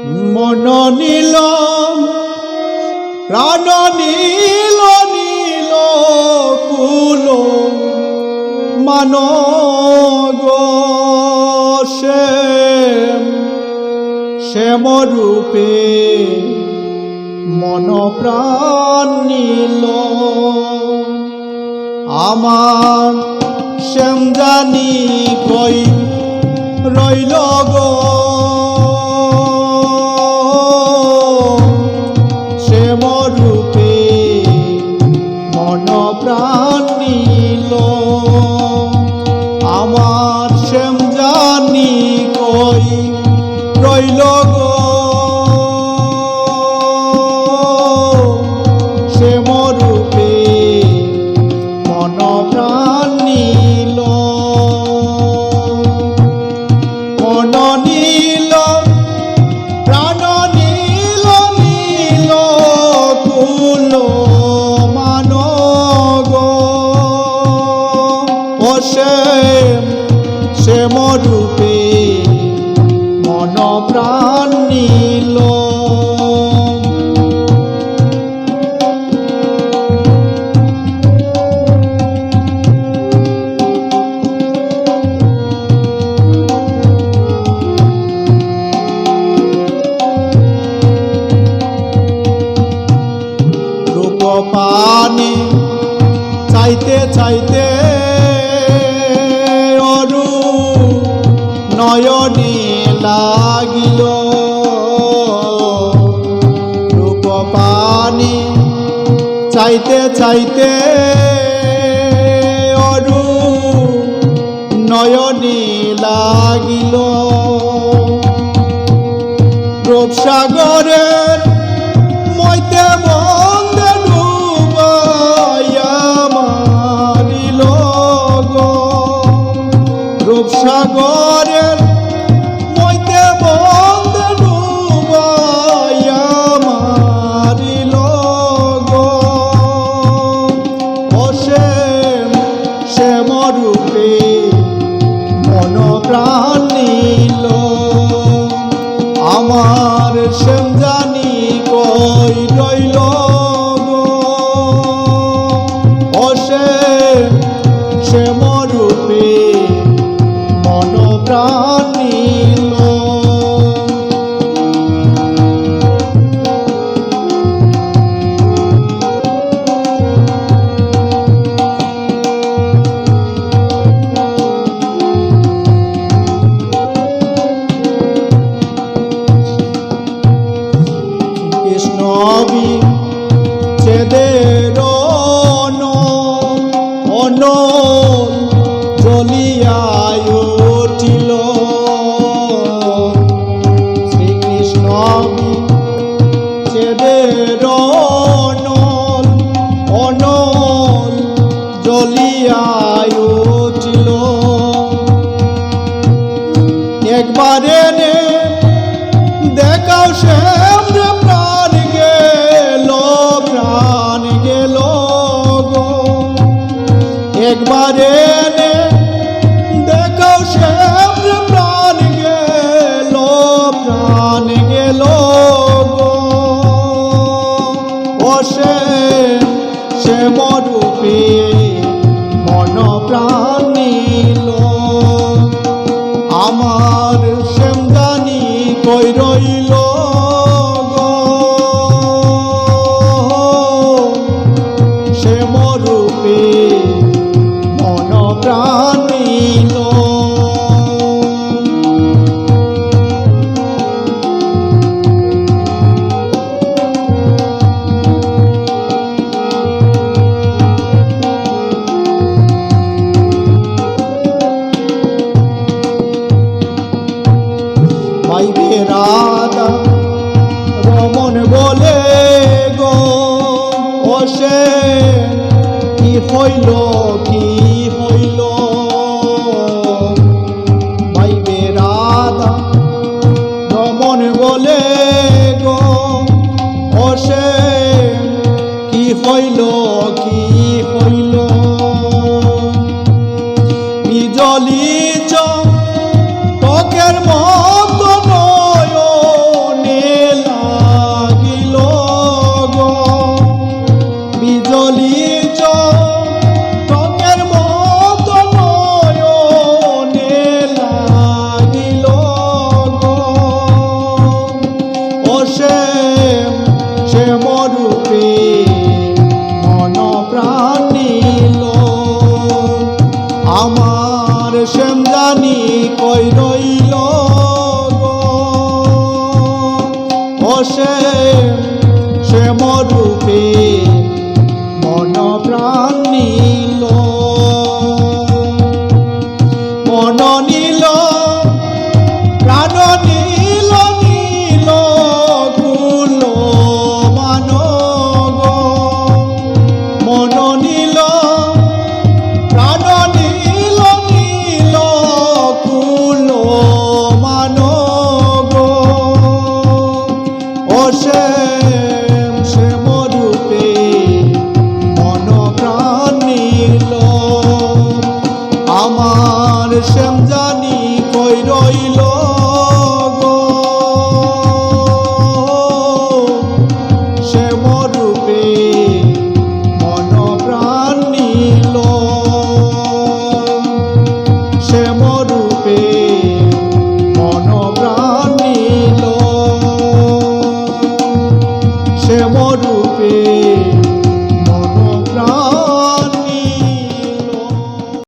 মন নীল প্রাণ নীল নীল কুল মান গো শ্যাম রূপে মন প্রাণ নীল আমার শ্যাম জানি কই রইল গো শ্যাম রূপে মন প্রাণ নীল আমার শ্যাম জানি কই রইল গো শ্যাম রূপে মন প্রাণ নীল মন নীল প্রাণ নীল নীল কুল মান গো শ্যাম রূপে মন প্রাণ নীল রূপ পানে চাইতে চাইতে অরু নয়নে লাগিল রূপ পানে চাইতে চাইতে অরু নয়নে লাগিল রূপসাগরের মইতে বন্দে ডুবাইয়া মারিল গো রূপসাগরের মইতে বন্দে ডুবাইয়া মারিল গো শ্যাম রূপে মন প্রাণ নীল আমার শ্যাম জানি কই রইল গো শ্যাম রূপে মন প্রাণ নীল ছেদের অনল জ্বলিয়ায় উঠিল শ্রীকৃষ্ণ ছেদের অনল জ্বলিয়ায় উঠিল একবারে দেখাও শ্যাম প্রাণ গেল গো একবারে দেখাও শ্যাম প্রাণ গেল গো শ্যাম রূপে মন প্রাণ নীল আমার শ্যাম জানি কই রইল গো শ্যাম রূপে মন প্রাণ নীল পাইবে রাধা রমন বলে গো কি হইল পাইবে রাধা রমন বলে গো কি হইল নিজলি চোখের মতো নয়নে শ্যামরূপে মন প্রাণ নীল, মন নীল প্রাণ নীল, নীল কুল মানব, মন নীল প্রাণ নীল, নীল কুল মানব। ও শ্যামরূপে মন প্রাণ নীল, আমার শ্যাম